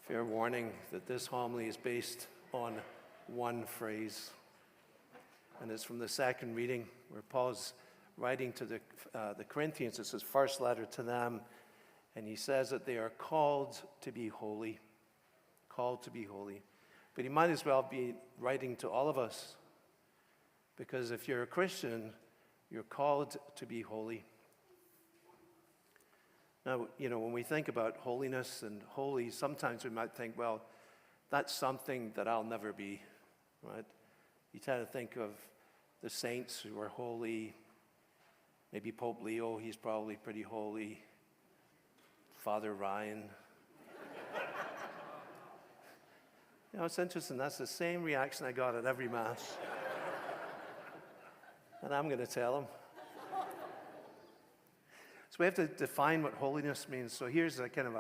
Fair warning that this homily is based on one phrase, and it's from the second reading where Paul's writing to the Corinthians. It's his first letter to them, and he says that they are called to be holy. Called to be holy. But he might as well be writing to all of us, because if you're a Christian, you're called to be holy. Now, when we think about holiness and holy, sometimes we might think, well, that's something that I'll never be, right? You tend to think of the saints who are holy. Maybe Pope Leo, he's probably pretty holy. Father Ryan. It's interesting. That's the same reaction I got at every Mass. And I'm going to tell him. So we have to define what holiness means. So here's a kind of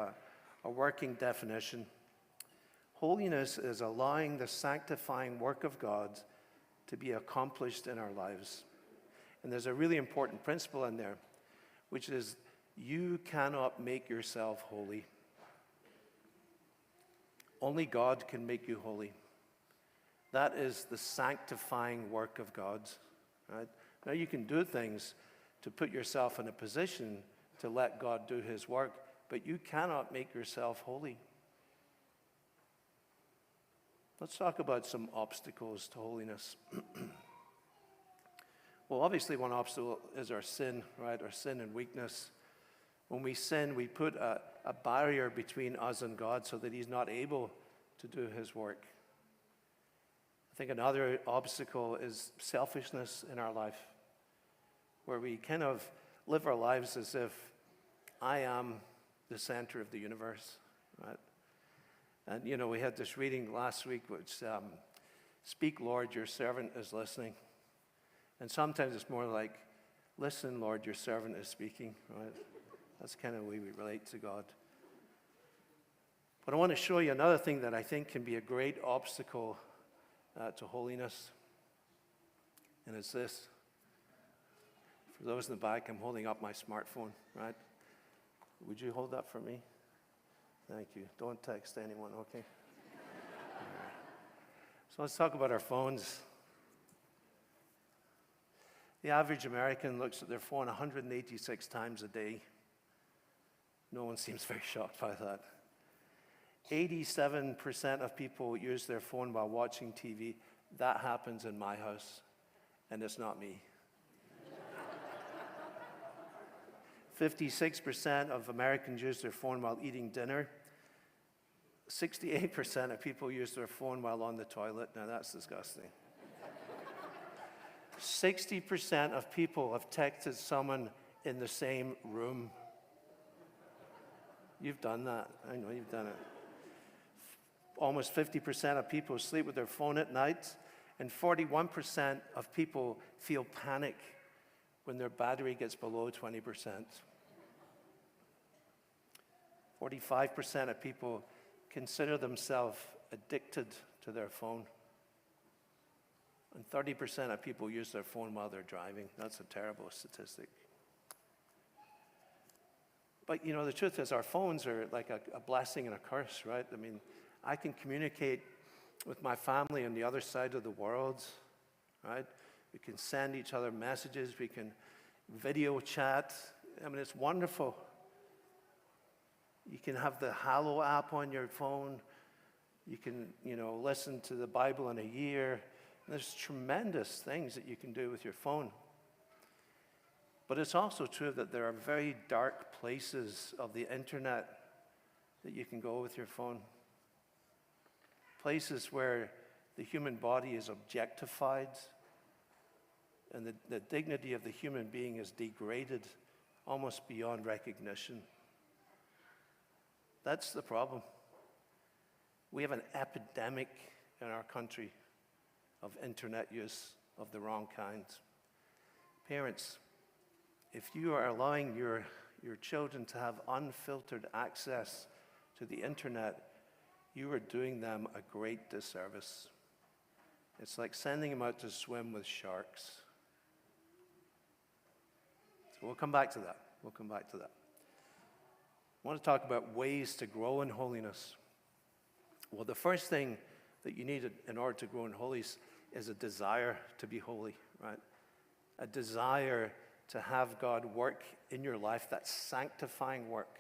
a working definition. Holiness is allowing the sanctifying work of God to be accomplished in our lives. And there's a really important principle in there, which is you cannot make yourself holy. Only God can make you holy. That is the sanctifying work of God. Right? Now you can do things to put yourself in a position to let God do his work, but you cannot make yourself holy. Let's talk about some obstacles to holiness. Well, obviously one obstacle is our sin, right? Our sin and weakness. When we sin, we put a barrier between us and God so that he's not able to do his work. I think another obstacle is selfishness in our life, where we kind of live our lives as if I am the center of the universe, right? And we had this reading last week which, speak, Lord, your servant is listening. And sometimes it's more like, listen, Lord, your servant is speaking, right? That's kind of the way we relate to God. But I want to show you another thing that I think can be a great obstacle to holiness. And it's this. For those in the back, I'm holding up my smartphone, right? Would you hold that for me? Thank you. Don't text anyone, okay? So let's talk about our phones. The average American looks at their phone 186 times a day. No one seems very shocked by that. 87% of people use their phone while watching TV. That happens in my house, and it's not me. 56% of Americans use their phone while eating dinner. 68% of people use their phone while on the toilet. Now that's disgusting. 60% of people have texted someone in the same room. You've done that. I know you've done it. Almost 50% of people sleep with their phone at night, and 41% of people feel panic when their battery gets below 20%. 45% of people consider themselves addicted to their phone. And 30% of people use their phone while they're driving. That's a terrible statistic. But the truth is our phones are like a blessing and a curse, right? I mean, I can communicate with my family on the other side of the world, right? We can send each other messages. We can video chat. I mean, it's wonderful. You can have the Hallow app on your phone. You can, listen to the Bible in a year. There's tremendous things that you can do with your phone. But it's also true that there are very dark places of the internet that you can go with your phone. Places where the human body is objectified and the dignity of the human being is degraded almost beyond recognition. That's the problem. We have an epidemic in our country of internet use of the wrong kind. Parents, if you are allowing your children to have unfiltered access to the internet, you are doing them a great disservice. It's like sending them out to swim with sharks. So we'll come back to that. I want to talk about ways to grow in holiness. Well, the first thing that you need in order to grow in holiness is a desire to be holy, right? A desire to have God work in your life, that sanctifying work,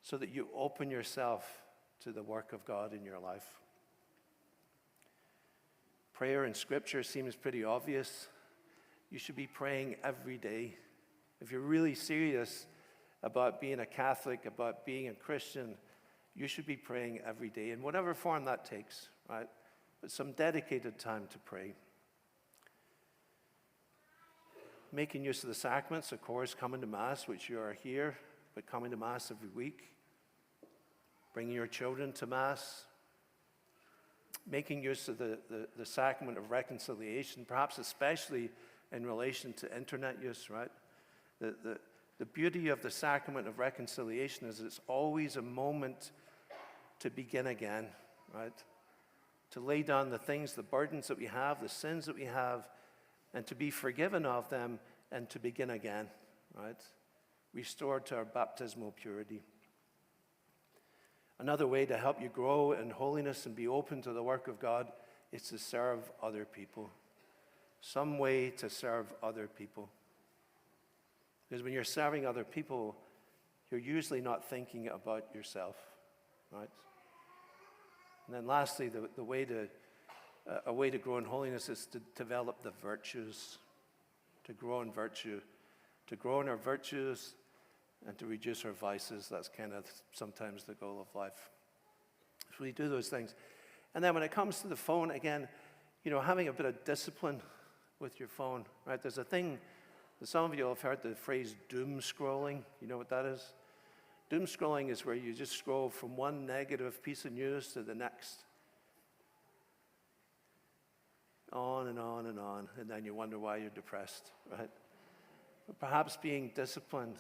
so that you open yourself to the work of God in your life. Prayer in Scripture seems pretty obvious. You should be praying every day. If you're really serious about being a Catholic, about being a Christian, you should be praying every day, in whatever form that takes, right? But some dedicated time to pray. Making use of the sacraments, of course, coming to Mass, which you are here, but coming to Mass every week. Bringing your children to Mass. Making use of the sacrament of reconciliation, perhaps especially in relation to internet use, right? The beauty of the sacrament of reconciliation is it's always a moment to begin again, right? To lay down the things, the burdens that we have, the sins that we have, and to be forgiven of them and to begin again, right? Restored to our baptismal purity. Another way to help you grow in holiness and be open to the work of God is to serve other people. Some way to serve other people. Because when you're serving other people, you're usually not thinking about yourself, right? And then lastly, a way to grow in holiness is to develop the virtues, to grow in virtue, to grow in our virtues and to reduce our vices. That's kind of sometimes the goal of life. So we do those things. And then when it comes to the phone, again, having a bit of discipline with your phone, right? There's a thing, some of you have heard the phrase doom scrolling. You know what that is? Doom scrolling is where you just scroll from one negative piece of news to the next. On and on and on, and then you wonder why you're depressed, right? But perhaps being disciplined.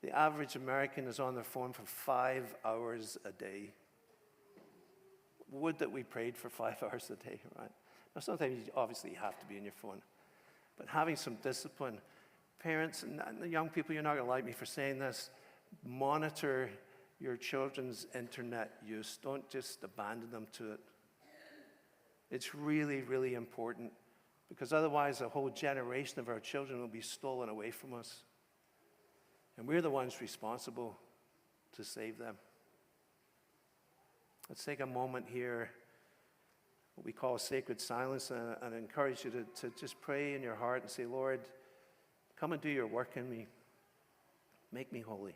The average American is on their phone for 5 hours a day. Would that we prayed for 5 hours a day, right? Now, sometimes obviously you have to be on your phone, but having some discipline. Parents and the young people, you're not going to like me for saying this, monitor your children's internet use. Don't just abandon them to it. It's really, really important, because otherwise a whole generation of our children will be stolen away from us. And we're the ones responsible to save them. Let's take a moment here, what we call sacred silence, and I encourage you to just pray in your heart and say, Lord, come and do your work in me. Make me holy.